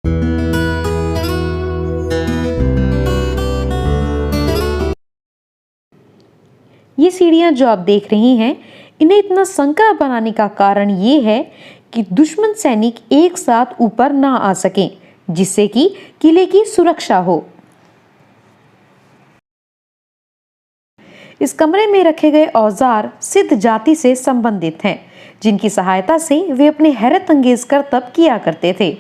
ये सीढ़ियां जो आप देख रही हैं, इन्हें इतना संकरा बनाने का कारण ये है कि दुश्मन सैनिक एक साथ ऊपर ना आ सकें, जिससे कि किले की सुरक्षा हो। इस कमरे में रखे गए औजार सिद्ध जाति से संबंधित हैं, जिनकी सहायता से वे अपने हैरत अंगेज करतब किया करते थे।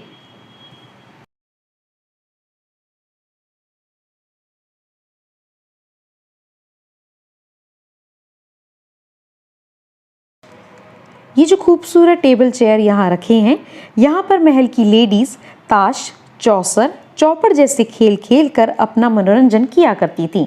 ये जो खूबसूरत टेबल चेयर यहाँ रखे हैं, यहाँ पर महल की लेडीज ताश, चौसर, चौपड़ जैसे खेल खेल कर अपना मनोरंजन किया करती थीं।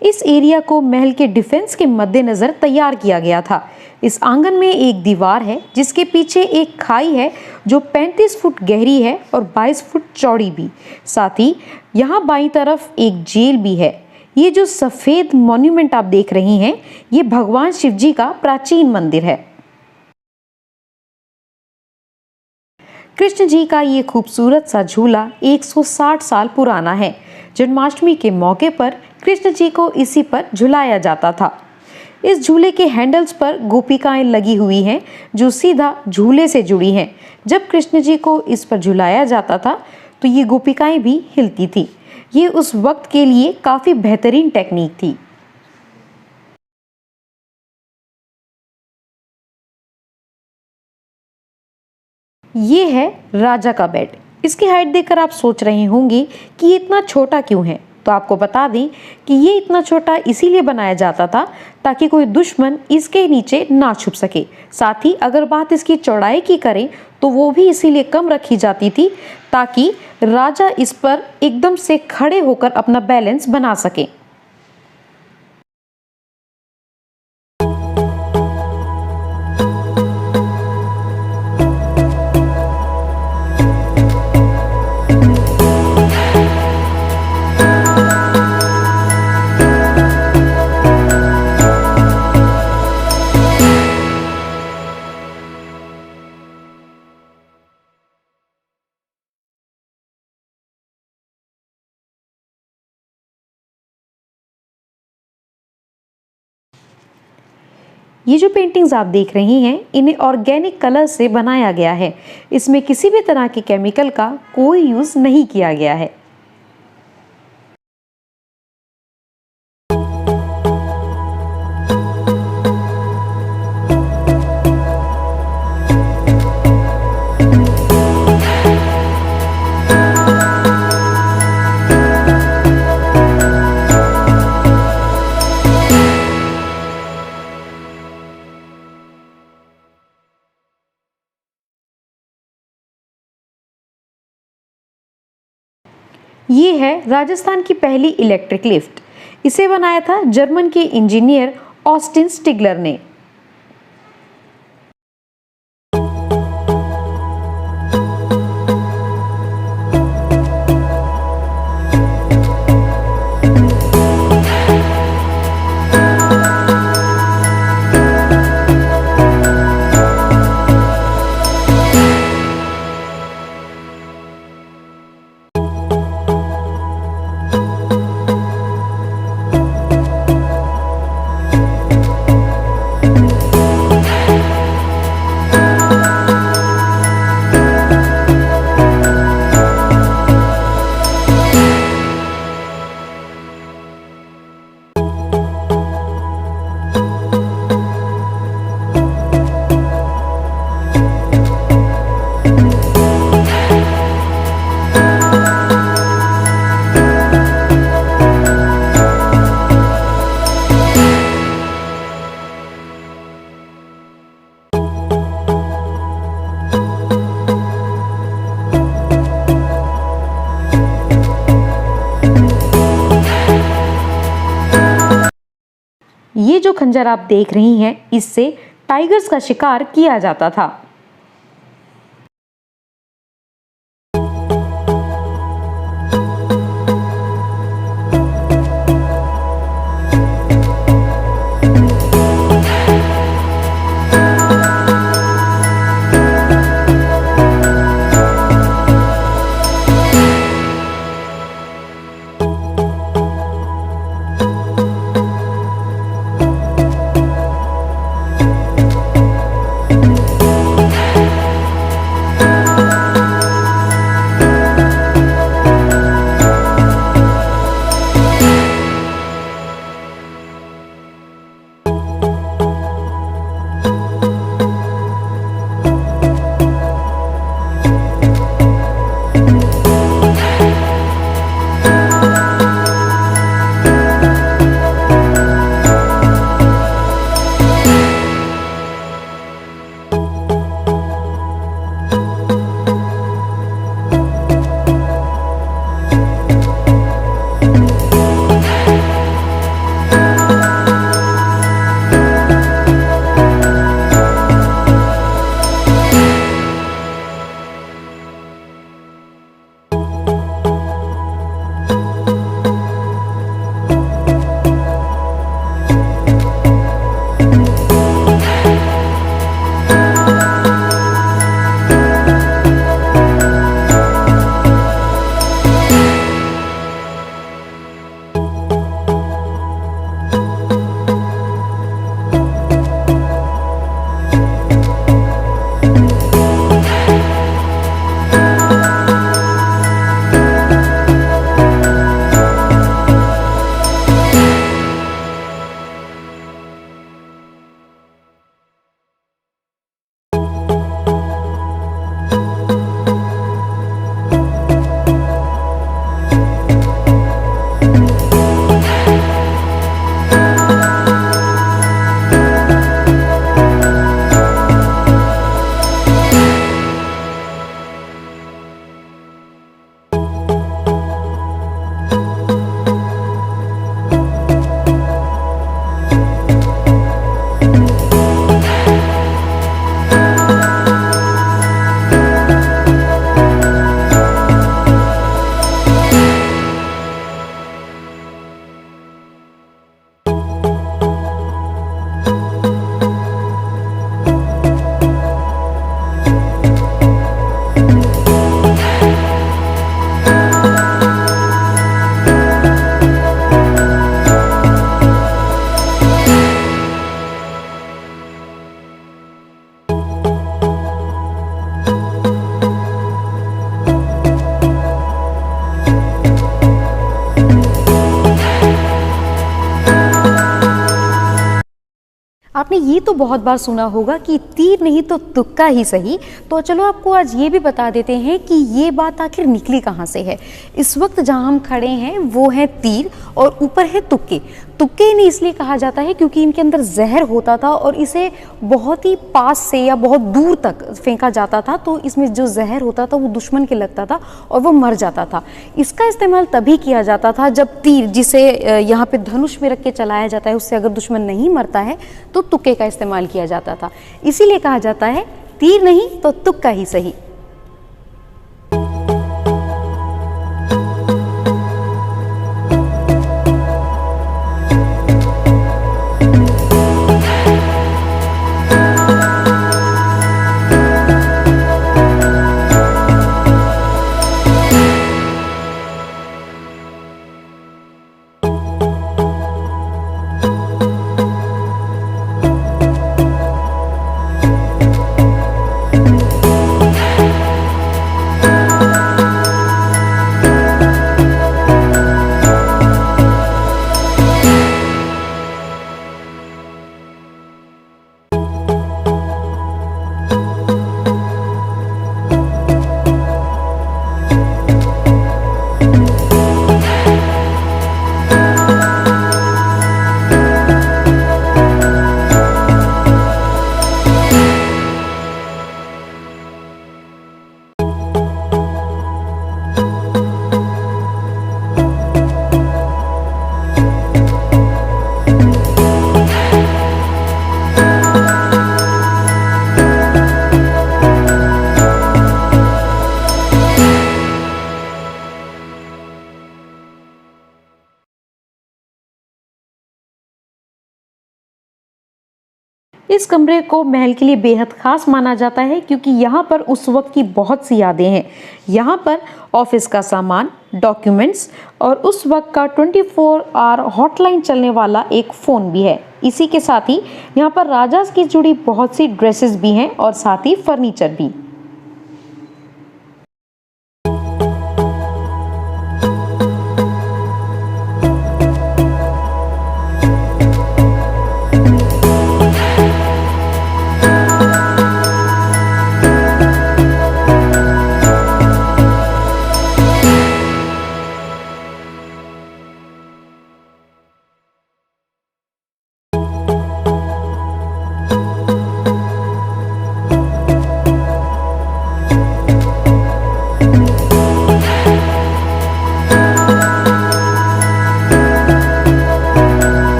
इस एरिया को महल के डिफेंस के मद्देनजर तैयार किया गया था। इस आंगन में एक दीवार है जिसके पीछे एक खाई है जो 35 फुट गहरी है और 22 फुट चौड़ी भी। साथ ही यहाँ बाईं तरफ एक जेल भी है। ये जो सफेद मॉन्यूमेंट आप देख रही हैं, ये भगवान शिव जी का प्राचीन मंदिर है। कृष्ण जी का ये खूबसूरत सा झूला 160 साल पुराना है। जन्माष्टमी के मौके पर कृष्ण जी को इसी पर झुलाया जाता था। इस झूले के हैंडल्स पर गोपिकाएं लगी हुई हैं जो सीधा झूले से जुड़ी हैं। जब कृष्ण जी को इस पर झुलाया जाता था तो ये गोपिकाएं भी हिलती थी। ये उस वक्त के लिए काफी बेहतरीन टेक्निक थी। ये है राजा का बेड। इसकी हाइट देखकर आप सोच रहे होंगे कि ये इतना छोटा क्यों है। तो आपको बता दें कि ये इतना छोटा इसीलिए बनाया जाता था ताकि कोई दुश्मन इसके नीचे ना छुप सके। साथ ही अगर बात इसकी चौड़ाई की करें तो वो भी इसीलिए कम रखी जाती थी ताकि राजा इस पर एकदम से खड़े होकर अपना बैलेंस बना सके। ये जो पेंटिंग्स आप देख रही हैं, इन्हें ऑर्गेनिक कलर से बनाया गया है। इसमें किसी भी तरह के केमिकल का कोई यूज नहीं किया गया है। ये है राजस्थान की पहली इलेक्ट्रिक लिफ्ट। इसे बनाया था जर्मन के इंजीनियर ऑस्टिन स्टिगलर ने। ये जो खंजर आप देख रही हैं, इससे टाइगर्स का शिकार किया जाता था। आपने ये तो बहुत बार सुना होगा कि तीर नहीं तो तुक्का ही सही। तो चलो आपको आज ये भी बता देते हैं कि ये बात आखिर निकली कहाँ से है। इस वक्त जहाँ हम खड़े हैं वो है तीर और ऊपर है तुक्के। तुक्के इन्हें इसलिए कहा जाता है क्योंकि इनके अंदर जहर होता था और इसे बहुत ही पास से या बहुत दूर तक फेंका जाता था, तो इसमें जो जहर होता था वो दुश्मन के लगता था और वो मर जाता था। इसका इस्तेमाल तभी किया जाता था जब तीर, जिसे यहाँ पे धनुष में रख के चलाया जाता है, उससे अगर दुश्मन नहीं मरता है तो तुक्के का इस्तेमाल किया जाता था। इसीलिए कहा जाता है तीर नहीं तो तुक्का ही सही। इस कमरे को महल के लिए बेहद खास माना जाता है क्योंकि यहाँ पर उस वक्त की बहुत सी यादें हैं। यहाँ पर ऑफिस का सामान, डॉक्यूमेंट्स और उस वक्त का 24 आवर हॉटलाइन चलने वाला एक फ़ोन भी है। इसी के साथ ही यहाँ पर राजा की जुड़ी बहुत सी ड्रेसेस भी हैं और साथ ही फर्नीचर भी।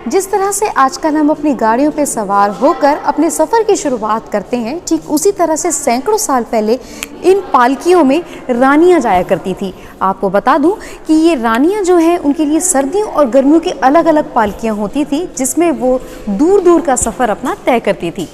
जिस तरह से आजकल हम अपनी गाड़ियों पे सवार होकर अपने सफ़र की शुरुआत करते हैं, ठीक उसी तरह से सैकड़ों साल पहले इन पालकियों में रानियां जाया करती थी। आपको बता दूं कि ये रानियां जो हैं उनके लिए सर्दियों और गर्मियों की अलग अलग पालकियां होती थी जिसमें वो दूर दूर का सफ़र अपना तय करती थी।